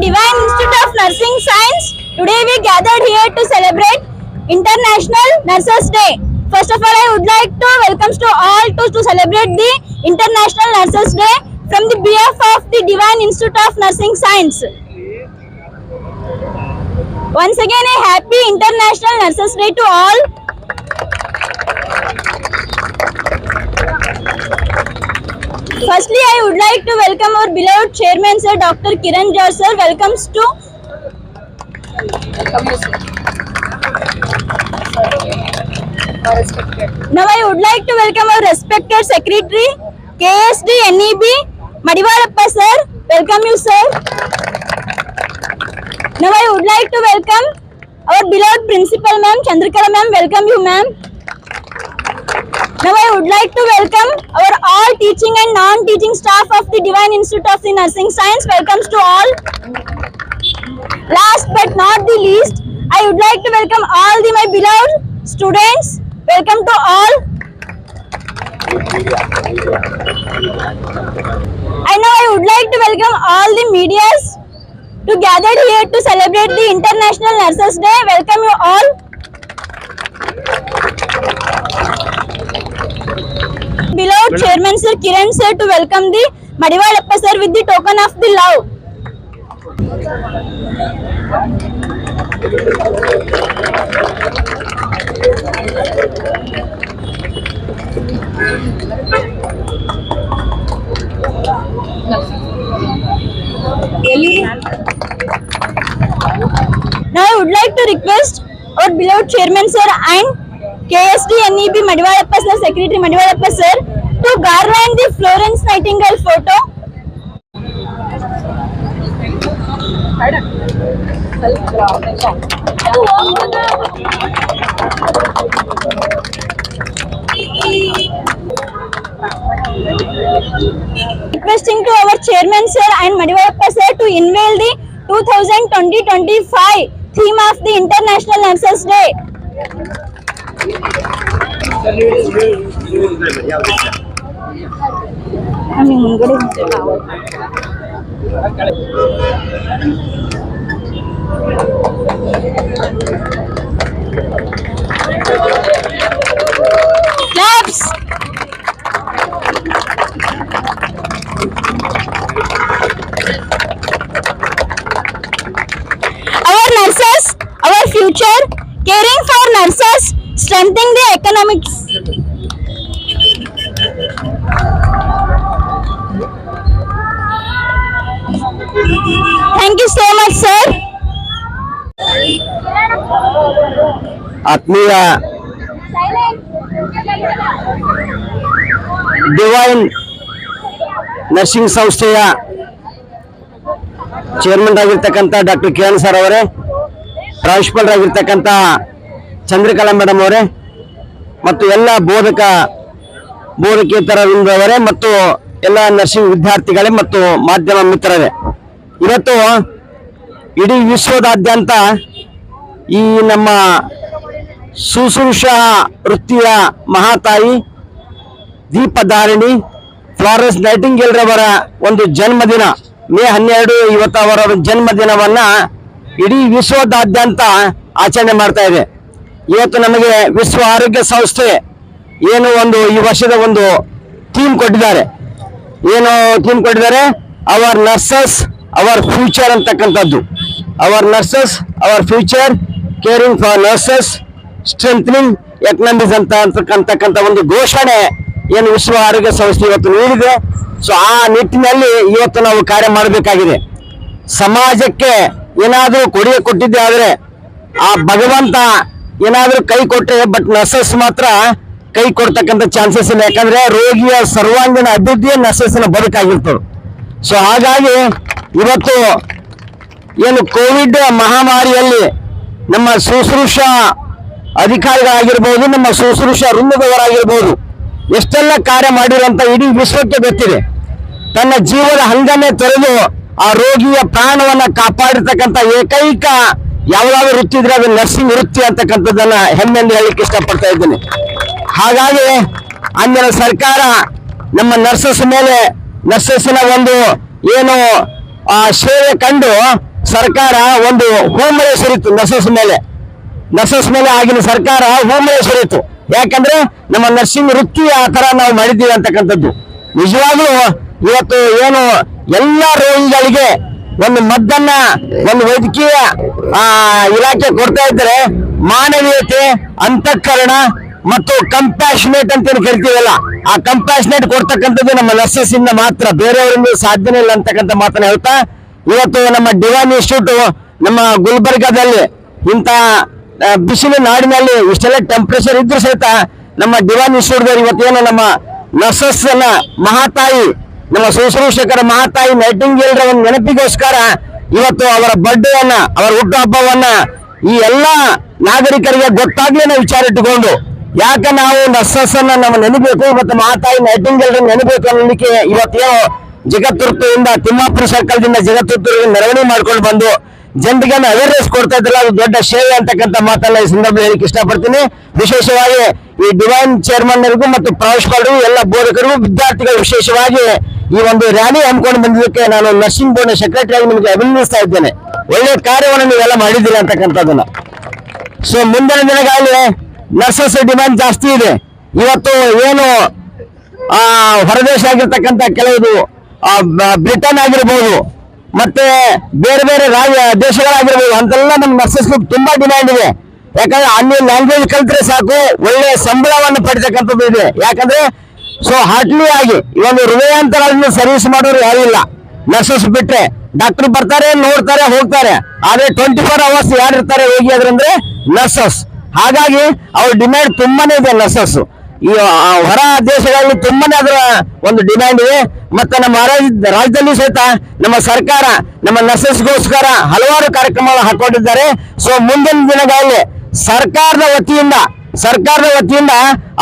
Divine Institute of Nursing Science. Today we gathered here to celebrate International Nurses Day. First of all, I would like to welcome to all to celebrate the International Nurses Day from the behalf of the Divine Institute of Nursing Science. Once again, a happy International Nurses Day to all. Firstly, I would like to welcome our beloved chairman, sir, Dr. Kiran George, sir. Welcomes to. Now, I would like to welcome our respected secretary, KSD NEB, Madivalappa, sir. Welcome you, sir. Now, I would like to welcome our beloved principal, ma'am, Chandrakala, ma'am. Welcome you, ma'am. Now I would like to welcome our all teaching and non-teaching staff of the Divine Institute of the Nursing Science. Welcomes to all. Last but not the least, I would like to welcome all my beloved students. Welcome to all. And now I would like to welcome all the medias to gather here to celebrate the International Nurses Day. Welcome you all. Beloved Chairman Sir Kiran Sir to welcome the Madivalappa Sir with the token of the love. Now I would like to request our beloved Chairman Sir and KSD NEB Madivalappa Sir, Secretary Madivalappa Sir, to garland the Florence Nightingale photo. Requesting to our Chairman Sir and Madivalappa Sir to unveil the 2020-25 theme of the International Nurses Day. Claps. Our nurses, our future, caring for nurses, strengthening the economics. Thank you so much, sir. ಆತ್ಮೀಯ divine nursing ಸಂಸ್ಥೆಯ chairman ಆಗಿರ್ತಕ್ಕಂಥ doctor Kiran sir ಅವರೇ, ಪ್ರಾಂಶುಪಾಲರ್ ಆಗಿರ್ತಕ್ಕಂಥ Chandrakala madam ಅವರೇ, ಮತ್ತು ಎಲ್ಲ ಬೋಧಕೇತರವರೇ ಮತ್ತು ಎಲ್ಲ ನರ್ಸಿಂಗ್ ವಿದ್ಯಾರ್ಥಿಗಳೇ ಮತ್ತು ಮಾಧ್ಯಮ ಮಿತ್ರರೇ, ಇವತ್ತು ಇಡೀ ವಿಶ್ವದಾದ್ಯಂತ ಈ ನಮ್ಮ ಶುಶ್ರೂಷಾ ವೃತ್ತಿಯ ಮಹಾತಾಯಿ ದೀಪಧಾರಿಣಿ ಫ್ಲಾರೆನ್ಸ್ ನೈಟಿಂಗೇಲ್ ರವರ ಒಂದು ಜನ್ಮದಿನ ಮೇ 12 ಇವತ್ತು ಅವರ ಜನ್ಮದಿನವನ್ನ ಇಡೀ ವಿಶ್ವದಾದ್ಯಂತ ಆಚರಣೆ ಮಾಡ್ತಾ ಇದೆ. ಇವತ್ತು ನಮಗೆ ವಿಶ್ವ ಆರೋಗ್ಯ ಸಂಸ್ಥೆ ಏನು ಒಂದು ಈ ವರ್ಷದ ಒಂದು ಥೀಮ್ ಕೊಟ್ಟಿದ್ದಾರೆ. ಏನು ಥೀಮ್ ಕೊಟ್ಟಿದ್ದಾರೆ? ಅವರ್ ನರ್ಸಸ್ ಅವರ್ ಫ್ಯೂಚರ್ ಅಂತಕ್ಕಂಥದ್ದು. Our nurses our future, caring for nurses, strengthening economics ಅಂತಕ್ಕಂಥ ಒಂದು ಘೋಷಣೆ ಏನು ವಿಶ್ವ ಆರೋಗ್ಯ ಸಂಸ್ಥೆ ಇವತ್ತು ನೀಡಿದೆ. ಸೊ ಆ ನಿಟ್ಟಿನಲ್ಲಿ ಇವತ್ತು ನಾವು ಕಾರ್ಯ ಮಾಡಬೇಕಾಗಿದೆ. ಸಮಾಜಕ್ಕೆ ಏನಾದರೂ ಕೊಟ್ಟಿದ್ದೆ ಆದರೆ ಆ ಭಗವಂತ ಏನಾದರೂ ಕೈ ಕೊಟ್ಟರೆ, ಬಟ್ ನರ್ಸಸ್ ಮಾತ್ರ ಕೈ ಕೊಡ್ತಕ್ಕಂಥ ಚಾನ್ಸಸ್ ಇಲ್ಲ. ಯಾಕಂದ್ರೆ ರೋಗಿಯ ಸರ್ವಾಂಗೀಣ ಅಭಿವೃದ್ಧಿಯೇ ನರ್ಸಸ್ನ ಬದುಕಾಗಿರ್ತದೆ. ಸೊ ಹಾಗಾಗಿ ಇವತ್ತು ಏನು ಕೋವಿಡ್ ಮಹಾಮಾರಿಯಲ್ಲಿ ನಮ್ಮ ಶುಶ್ರೂಷಾ ಅಧಿಕಾರಿಗಳಾಗಿರ್ಬೋದು, ನಮ್ಮ ಶುಶ್ರೂಷಾ ವೃಂದದವರಾಗಿರ್ಬೋದು, ಎಷ್ಟೆಲ್ಲ ಕಾರ್ಯ ಮಾಡಿರಂತ ಇಡೀ ವಿಶ್ವಕ್ಕೆ ಗೊತ್ತಿದೆ. ತನ್ನ ಜೀವದ ಹಂಗನ್ನೇ ತೊರೆದು ಆ ರೋಗಿಯ ಪ್ರಾಣವನ್ನ ಕಾಪಾಡಿರ್ತಕ್ಕಂಥ ಏಕೈಕ ಯಾವುದಾದ್ರೂ ವೃತ್ತಿ ಇದ್ರೆ ಅದು ನರ್ಸಿಂಗ್ ವೃತ್ತಿ ಅಂತಕ್ಕಂಥದ್ದನ್ನ ಹೆಮ್ಮೆಂದು ಹೇಳಲಿಕ್ಕೆ ಇಷ್ಟಪಡ್ತಾ ಇದ್ದೇನೆ. ಹಾಗಾಗಿ ಅಂದಿನ ಸರ್ಕಾರ ನಮ್ಮ ನರ್ಸಸ್ ಮೇಲೆ ನರ್ಸಸ್ನ ಒಂದು ಏನು ಸೇವೆ ಕಂಡು ಸರ್ಕಾರ ಒಂದು ಹೂಮಳೆ ಸುರಿತು ನರ್ಸಸ್ ಮೇಲೆ ಆಗಿನ ಸರ್ಕಾರ ಹೂಮಳೆ ಸುರಿತು. ಯಾಕಂದ್ರೆ ನಮ್ಮ ನರ್ಸಿಂಗ್ ವೃತ್ತಿ ಆ ತರ ನಾವು ಮಾಡಿದ್ದೀವಿ ಅಂತಕ್ಕಂಥದ್ದು. ನಿಜವಾಗ್ಲೂ ಇವತ್ತು ಏನು ಎಲ್ಲ ರೋಗಿಗಳಿಗೆ ಒಂದು ಮದ್ದನ್ನ ಒಂದು ವೈದ್ಯಕೀಯ ಇಲಾಖೆ ಕೊಡ್ತಾ ಇದ್ದಾರೆ. ಮಾನವೀಯತೆ, ಅಂತಃಕರಣ ಮತ್ತು ಕಂಪ್ಯಾಷನೇಟ್ ಅಂತ ಏನು ಕರಿತೀವಲ್ಲ, ಆ ಕಂಪ್ಯಾಷನೇಟ್ ಕೊಡ್ತಕ್ಕಂಥದ್ದು ನಮ್ಮ ನರ್ಸಸ್ ಇಂದ ಮಾತ್ರ, ಬೇರೆಯವರಿಂದ ಸಾಧ್ಯನೇ ಇಲ್ಲ ಅಂತಕ್ಕಂಥ ಮಾತನ್ನ ಹೇಳ್ತಾ, ಇವತ್ತು ನಮ್ಮ ಡಿವೈನ್ ಇನ್ಸ್ಟಿಟ್ಯೂಟ್ ನಮ್ಮ ಗುಲ್ಬರ್ಗಾದಲ್ಲಿ ಇಂಥ ಬಿಸಿಲು ನಾಡಿನಲ್ಲಿ ಇಷ್ಟೆಲ್ಲ ಟೆಂಪರೇಚರ್ ಇದ್ರೂ ಸಹಿತ ನಮ್ಮ ಡಿವೈನ್ ಇನ್ಸ್ಟಿಟ್ಯೂಟ್ ಇವತ್ತೇನು ನಮ್ಮ ನರ್ಸಸ್ ಮಹಾತಾಯಿ, ನಮ್ಮ ಶುಶ್ರೂಷಕರ ಮಹಾತಾಯಿ ನೈಟಿಂಗೇಲ್ ಒಂದು ನೆನಪಿಗೋಸ್ಕರ ಇವತ್ತು ಅವರ ಬರ್ಡೇಯನ್ನ, ಅವರ ಹುಟ್ಟುಹಬ್ಬವನ್ನ ಈ ಎಲ್ಲ ನಾಗರಿಕರಿಗೆ ಗೊತ್ತಾಗ್ಲೇನೆ ವಿಚಾರ ಇಟ್ಟುಕೊಂಡು, ಯಾಕೆ ನಾವು ನರ್ಸಸ್ ಅನ್ನ ನಾವು ನೆನಬೇಕು ಮತ್ತು ಮಹಾತಾಯಿ ನೈಟಿಂಗೇಲ್ ನೆನಬೇಕು ಅನ್ನಲಿಕ್ಕೆ ಇವತ್ತೇನು ಜಗತ್ತುರ್ತಿಯಿಂದ ತಿಮ್ಮಾಪುರ ಸರ್ಕಲ್ ದಿಂದ ಜಗತ್ತುರ್ತಿಗೆ ಮೆರವಣಿಗೆ ಮಾಡ್ಕೊಂಡು ಬಂದು ಜನರಿಗೆ ಅವೇರ್ನೆಸ್ ಕೊಡ್ತಾ ಇದ್ರಲ್ಲ, ಅದು ದೊಡ್ಡ ಸೇವೆ ಅಂತಕ್ಕಂಥ ಮಾತನ್ನ ಈ ಸಂದರ್ಭದಲ್ಲಿ ಹೇಳಿಕ್ಕೆ ಇಷ್ಟಪಡ್ತೀನಿ. ವಿಶೇಷವಾಗಿ ಈ ಡಿವೈನ್ ಚೇರ್ಮನ್ರಿಗೂ ಮತ್ತು ಪ್ರಾಂಶುಪಾಲರಿಗೂ, ಎಲ್ಲ ಬೋಧಕರಿಗೂ, ವಿದ್ಯಾರ್ಥಿಗಳು ವಿಶೇಷವಾಗಿ ಈ ಒಂದು ರ್ಯಾಲಿ ಹಮ್ಮಿಕೊಂಡು ಬಂದಿದ್ದಕ್ಕೆ ನಾನು ನರ್ಸಿಂಗ್ ಬೋರ್ಡ್ ಸೆಕ್ರೆಟರಿ ಆಗಿ ನಿಮಗೆ ಅಭಿನಂದಿಸ್ತಾ ಇದ್ದೇನೆ. ಒಳ್ಳೆಯ ಕಾರ್ಯವನ್ನು ನೀವೆಲ್ಲ ಮಾಡಿದ್ದೀರಿ ಅಂತಕ್ಕಂಥದ್ದನ್ನ. ಸೊ ಮುಂದಿನ ದಿನಗಳಲ್ಲಿ ನರ್ಸಸ್ ಡಿಮ್ಯಾಂಡ್ ಜಾಸ್ತಿ ಇದೆ. ಇವತ್ತು ಏನು ಹೊರದೇಶ ಆಗಿರ್ತಕ್ಕಂಥ ಕೆಲವು ಬ್ರಿಟನ್ ಆಗಿರ್ಬೋದು, ಮತ್ತೆ ಬೇರೆ ಬೇರೆ ದೇಶಗಳಾಗಿರ್ಬೋದು, ಅಂತೆಲ್ಲ ನಮ್ಮ ನರ್ಸಸ್ ತುಂಬಾ ಡಿಮ್ಯಾಂಡ್ ಇದೆ. ಯಾಕಂದ್ರೆ ಅಲ್ಲಿ ಲ್ಯಾಂಗ್ವೇಜ್ ಕಲ್ತ್ರೆ ಸಾಕು, ಒಳ್ಳೆ ಸಂಬಳವನ್ನು ಪಡಿತಕ್ಕಂಥದ್ದು ಇದೆ. ಯಾಕಂದ್ರೆ ಸೊ ಹಾರ್ಟ್ಲಿ ಆಗಿ ಈ ಒಂದು ಹೃದಯಾಂತರದಿಂದ ಸರ್ವಿಸ್ ಮಾಡೋರು ಯಾರು ಇಲ್ಲ ನರ್ಸಸ್ ಬಿಟ್ರೆ. ಡಾಕ್ಟರ್ ಬರ್ತಾರೆ, ನೋಡ್ತಾರೆ, ಹೋಗ್ತಾರೆ. ಆದ್ರೆ 24 hours ಯಾರು ಇರ್ತಾರೆ ಹೋಗಿ ಅದ್ರಂದ್ರೆ ನರ್ಸಸ್. ಹಾಗಾಗಿ ಅವ್ರ ಡಿಮ್ಯಾಂಡ್ ತುಂಬಾನೇ ಇದೆ ನರ್ಸಸ್. ಈ ಹೊರ ದೇಶಗಳಲ್ಲಿ ತುಂಬಾನೇ ಅದರ ಒಂದು ಡಿಮ್ಯಾಂಡ್ ಇದೆ. ಮತ್ತೆ ನಮ್ಮ ರಾಜ್ಯದಲ್ಲಿ ಸಹಿತ ನಮ್ಮ ಸರ್ಕಾರ ನಮ್ಮ ನರ್ಸಸ್ಗೋಸ್ಕರ ಹಲವಾರು ಕಾರ್ಯಕ್ರಮಗಳು ಹಾಕೊಂಡಿದ್ದಾರೆ. ಸೊ ಮುಂದಿನ ದಿನಗಳಲ್ಲಿ ಸರ್ಕಾರದ ವತಿಯಿಂದ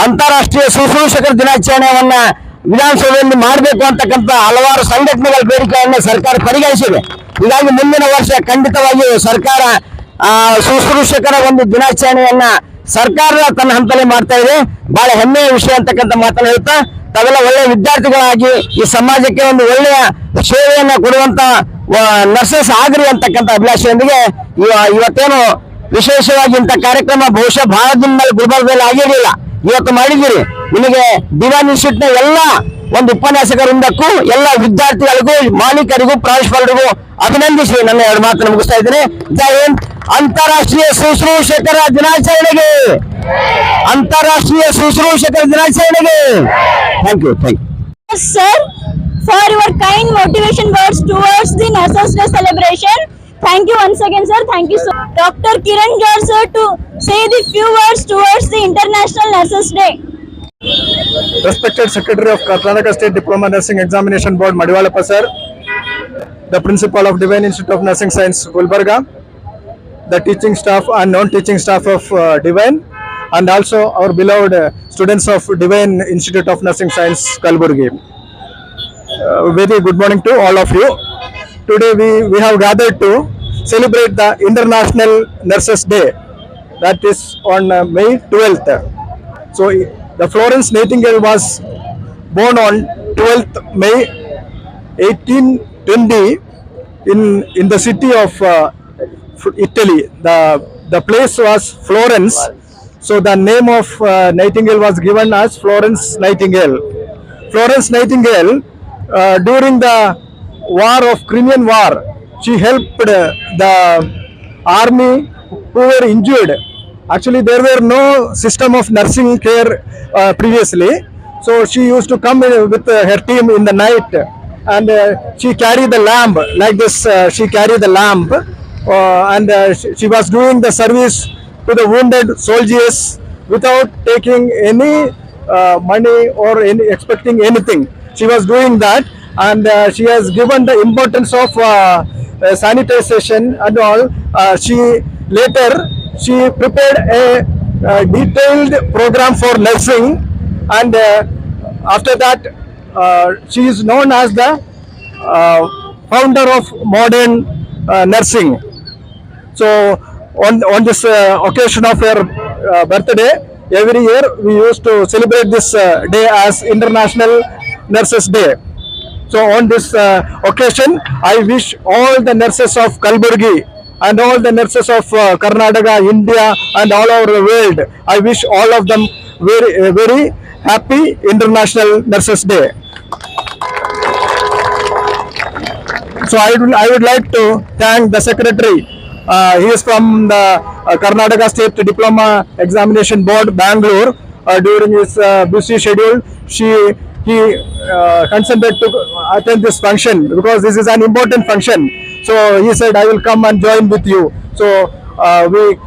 ಅಂತಾರಾಷ್ಟ್ರೀಯ ಶುಶ್ರೂಷಕರ ದಿನಾಚರಣೆಯನ್ನ ವಿಧಾನಸೌಧದಲ್ಲಿ ಮಾಡಬೇಕು ಅಂತಕ್ಕಂಥ ಹಲವಾರು ಸಂಘಟನೆಗಳ ಬೇಡಿಕೆಯನ್ನು ಸರ್ಕಾರ ಪರಿಗಣಿಸಿದೆ. ಹೀಗಾಗಿ ಮುಂದಿನ ವರ್ಷ ಖಂಡಿತವಾಗಿ ಸರ್ಕಾರ ಶುಶ್ರೂಷಕರ ಒಂದು ದಿನಾಚರಣೆಯನ್ನ ಸರ್ಕಾರ ತನ್ನ ಹಂತದಲ್ಲಿ ಮಾಡ್ತಾ ಇದೆ. ಬಹಳ ಹೆಮ್ಮೆಯ ವಿಷಯ ಅಂತಕ್ಕಂಥ ಮಾತನ್ನು ಹೇಳ್ತಾ, ತಾವೆಲ್ಲ ಒಳ್ಳೆಯ ವಿದ್ಯಾರ್ಥಿಗಳಾಗಿ ಈ ಸಮಾಜಕ್ಕೆ ಒಂದು ಒಳ್ಳೆಯ ಸೇವೆಯನ್ನ ಕೊಡುವಂತ ನರ್ಸಸ್ ಆಗ್ರಿ ಅಂತಕ್ಕಂಥ ಅಭಿಲಾಷೆಯೊಂದಿಗೆ ಇವತ್ತೇನು ವಿಶೇಷವಾಗಿ ಇಂಥ ಕಾರ್ಯಕ್ರಮ ಬಹುಶಃ ಬಹಳ ದಿನದಲ್ಲಿ ಗುಲ್ಬರ್ಗದಲ್ಲಿ ಆಗಿರಲಿಲ್ಲ, ಇವತ್ತು ಮಾಡಿದ್ದೀರಿ. ನಿಮಗೆ ಡಿವೈನ್ ಇನ್ಸ್ಟಿಟ್ಯೂಟ್ನ ಎಲ್ಲ ಒಂದು ಉಪನ್ಯಾಸಕರಿಂದಕ್ಕೂ ಎಲ್ಲ ವಿದ್ಯಾರ್ಥಿಗಳಿಗೂ, ಮಾಲೀಕರಿಗೂ, ಪ್ರಾಂಶುಪಾಲರಿಗೂ ಅಭಿನಂದಿಸಿ ನನ್ನ 2 ಮಾತನ್ನು ಮುಗಿಸ್ತಾ ಇದ್ದೇನೆ. ಜೈ ಹಿಂದ್. ಅಂತಾರಾಷ್ಟ್ರೀಯ ಶುಶ್ರೂಷಕರ ದಿನಾಚರಣೆಗೆ, thank you. Sir, for your kind motivation words towards the Nurses Day celebration. Thank you once again, sir. Thank you, sir. Dr. Kiran George, sir, to say the few words towards the International Nurses Day. Respected Secretary of Karnataka State Diploma Nursing Examination Board, Madhivalappa sir, the Principal of Divine Institute of Nursing Science, Gulbarga, the teaching staff and non-teaching staff of Divine, and also our beloved students of Divine Institute of Nursing Science, Kalburgi. Very good morning to all of you. Today we have gathered to celebrate the International Nurses Day, that is on May 12th. So the Florence Nightingale was born on 12th May 1820 in the city of Italy. The place was Florence, so the name of Nightingale was given as Florence Nightingale. Florence Nightingale, during the Crimean War, she helped the army who were injured. Actually, there were no system of nursing care previously, so she used to come with her team in the night, and she carried the lamp like this. She carried the lamp, and she was doing the service to the wounded soldiers without taking any money or expecting anything. She was doing that, and she has given the importance of sanitization and all. She prepared a detailed program for nursing, and after that she is known as the founder of modern nursing. So on this occasion of her birthday, every year we used to celebrate this day as International Nurses Day. So on this occasion, I wish all the nurses of Kalburgi and all the nurses of Karnataka, India, and all over the world, I wish all of them very happy International Nurses Day. So I would like to thank the secretary. He is from the Karnataka State Diploma Examination Board, Bangalore. During his busy schedule, he consented to attend this function because this is an important function. So he said, I will come and join with you. So we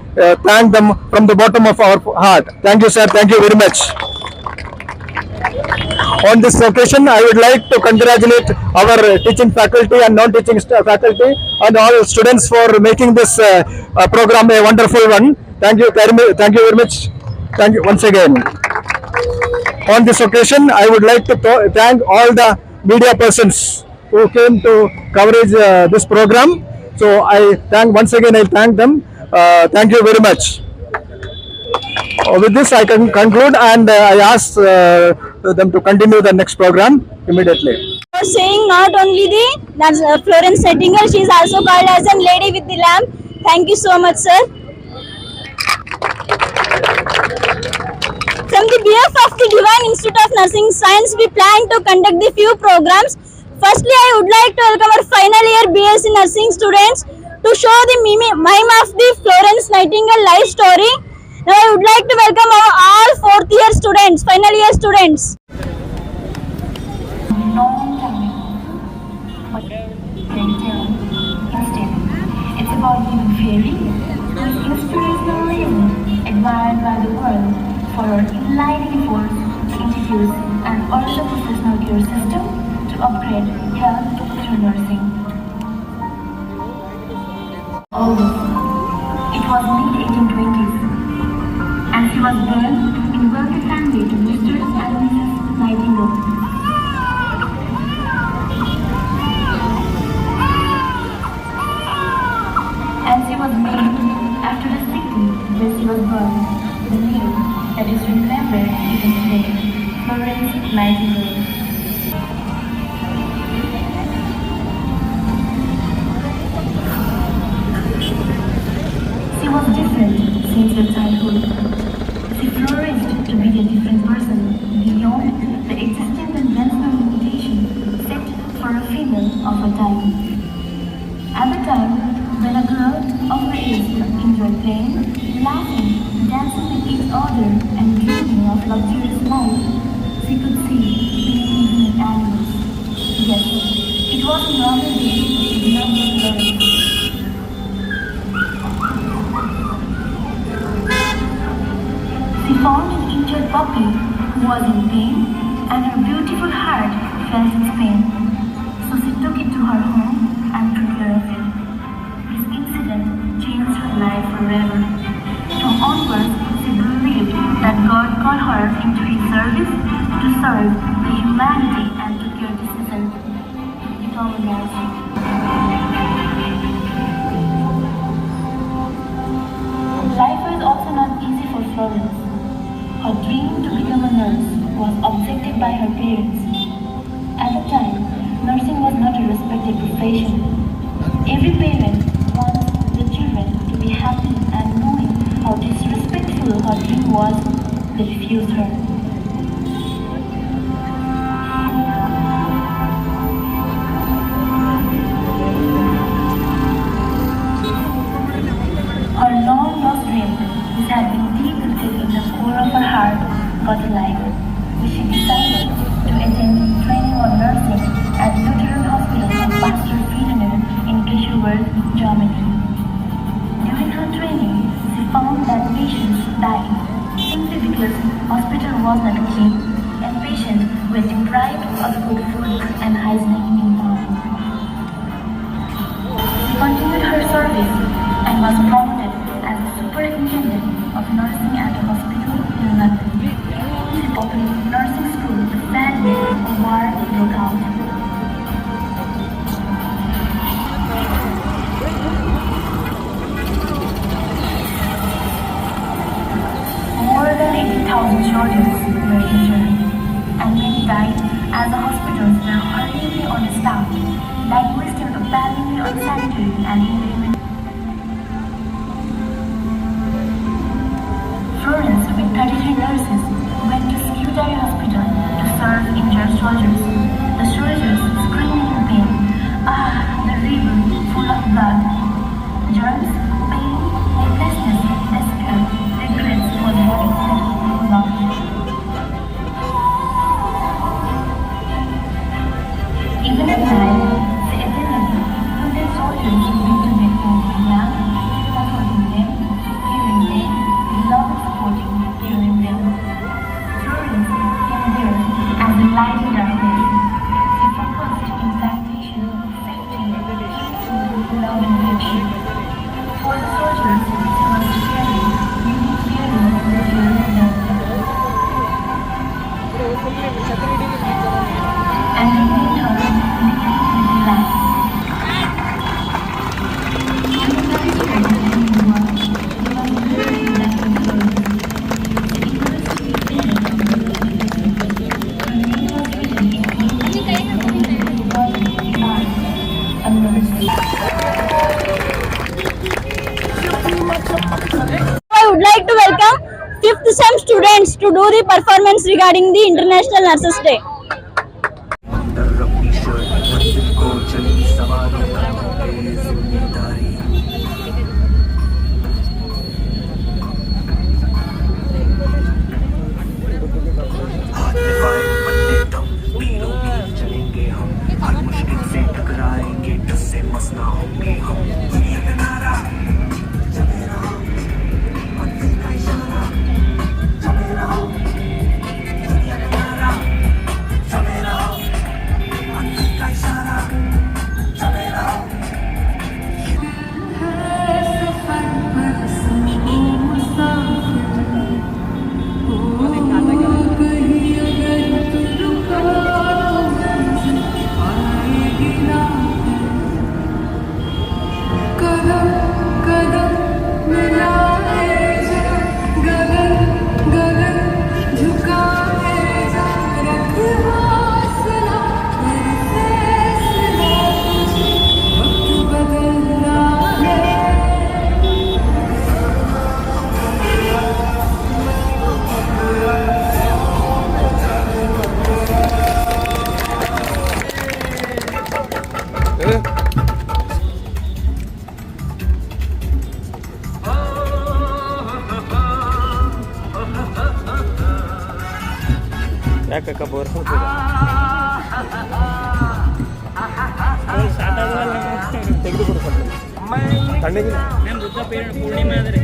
thank them from the bottom of our heart. Thank you, sir. Thank you very much. On this occasion, I would like to congratulate our teaching faculty and non-teaching faculty and all students for making this program a wonderful one. Thank you very much. Thank you once again. On this occasion, I would like to thank all the media persons who came to coverage this program. So I thank them. Thank you very much. With this, I can conclude and I ask them to continue the next program immediately. For saying not only the Florence Nightingale, she is also called as a lady with the lamp. Thank you so much, sir. From the behalf of the Divine Institute of Nursing Science, we plan to conduct the few programs. Firstly, I would like to welcome our final year BSc Nursing students to show the mime of the Florence Nightingale life story. Now I would like to welcome all fourth year students, final year students. Long time. But fairy tale. Instead, it's about human fairy whose inspirational living admired by the world for her enlightening efforts to introduce an early professional care system to upgrade health through nursing. Oh, it was mid-1820s, and she was born in a wealthy family to Mr. and Mrs. Nightingale. And she was named after the city where she was born, the name that is remembered even today, Florence Nightingale. She was different since her childhood. She flourished to be a different person beyond the existing conventional limitation set for a female of her time. At the time, when a girl of her age enjoyed playing, laughing, dancing with each other, and dreaming of luxurious life, she could see living animals. Yes, it was a normal day in normal life. She found an injured puppy who was in pain, and her beautiful heart felt its pain. So she took it to her home and took care of it. This incident changed her life forever. From onwards, she believed that God called her into His service to serve the humanity and to cure diseases. Become a nurse. Life was also not easy for Florence. Her dream to become a nurse was objected by her parents. At the time, nursing was not a respected profession. Every parent wants their children to be happy, and knowing how disrespectful her dream was, they refused her. Her long-lost dream, which had been deep rooted in the core of her heart, got alive, when she decided to attend training on nursing at Lutheran Hospital of Pastor Friedener in Kischewerd, Germany. During her training, she found that patients died simply because hospital was not clean and patients were deprived of good food and hygienic environment. She continued her service and was promoted as the superintendent of nursing at the hospital in London. She opened nursing school the sadly a war broke out. More than 80,000 soldiers were injured, and many died as the hospitals were hurriedly linguistic, palliative, sanitary, and environment. Florence, with 33 nurses, went to Scutari Hospital to serve injured soldiers. The soldiers screaming in pain. Ah, the river full of blood. Germs, pain, hopelessness, despair, regrets for the bodies that people love. Even at night, the attendants, wounded soldiers bring to their home young, comforting them, hearing them, love supporting, hearing them. Florence came there as a light in darkness. She focused in sanitation, safety, love and affection. For the soldiers, she was caring, unique caring, caring them. And they made her living with life. I would like to welcome 5th SEM students to do the performance regarding the International Nurses Day. ಯಾಕಕ್ಕ ಬೋರ್ ತೆಗೆದುಕೊಡು ಸ್ವಲ್ಪ ತಣ್ಣಗೆ ನಮ್ಮ ಬುದ್ಧ ಪೂರ್ಣಿಮೆ ಆದರೆ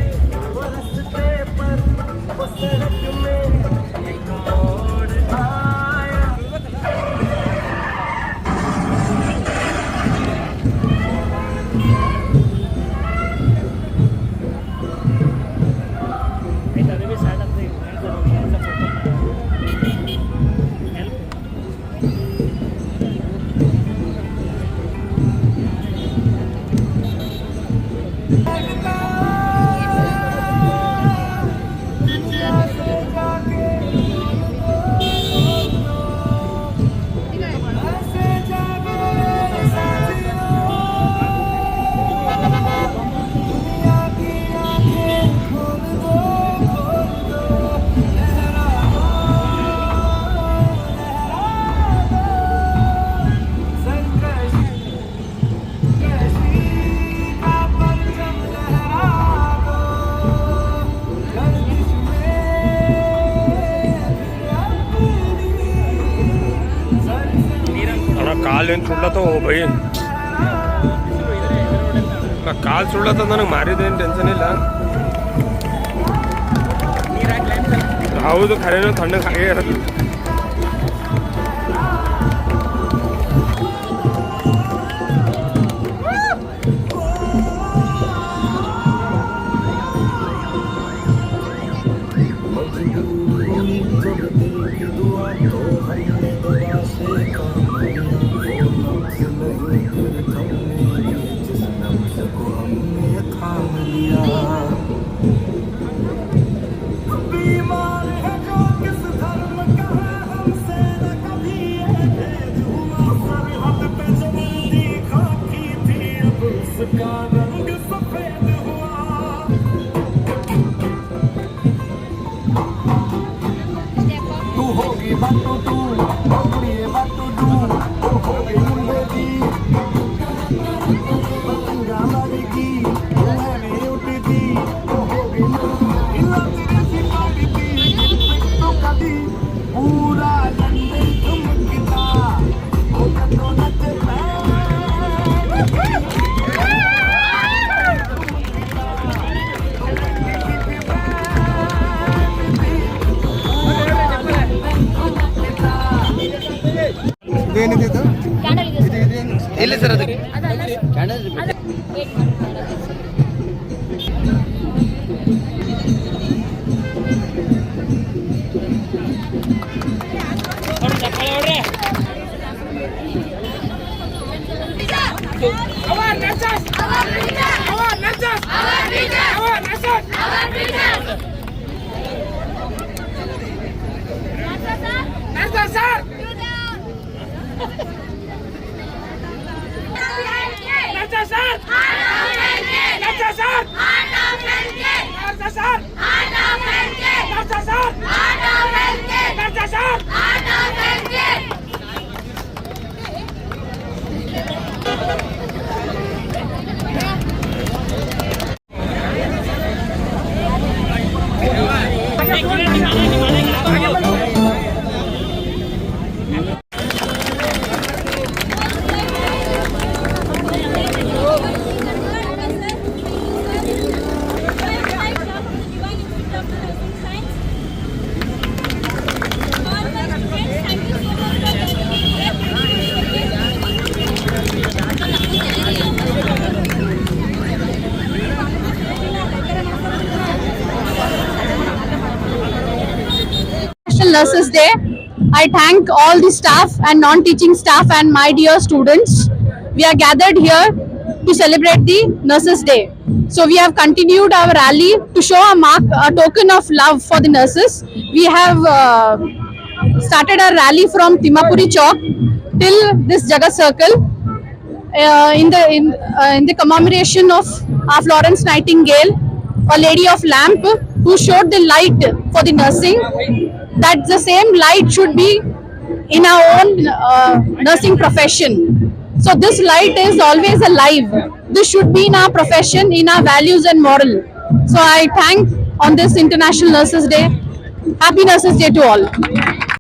ಕಾಲು ಏನು ಸುಡ್ಲತ್ತೋ by ಕಾಲು ಸುಡ್ಲತ್ತ ನನಗೆ ಮಾರಿದೇನು tension ಇಲ್ಲ ಹೌದು ಖರೇನೋ ತಣ್ಣಗೆ ಹಾಗೆ ಇರೋದು बीमार है जो किस धर्म का National Nurses Day. I thank all the staff and non-teaching staff and my dear students. We are gathered here to celebrate the Nurses Day. So we have continued our rally to show a token of love for the nurses. We have started our rally from Timapuri Chowk till this Jaga Circle in the commemoration of Florence Nightingale, a lady of lamp who showed the light for the nursing. That the same light should be in our own nursing profession. So this light is always alive. This should be in our profession, in our values and moral. So I thank on this International Nurses Day. Happy Nurses Day to all.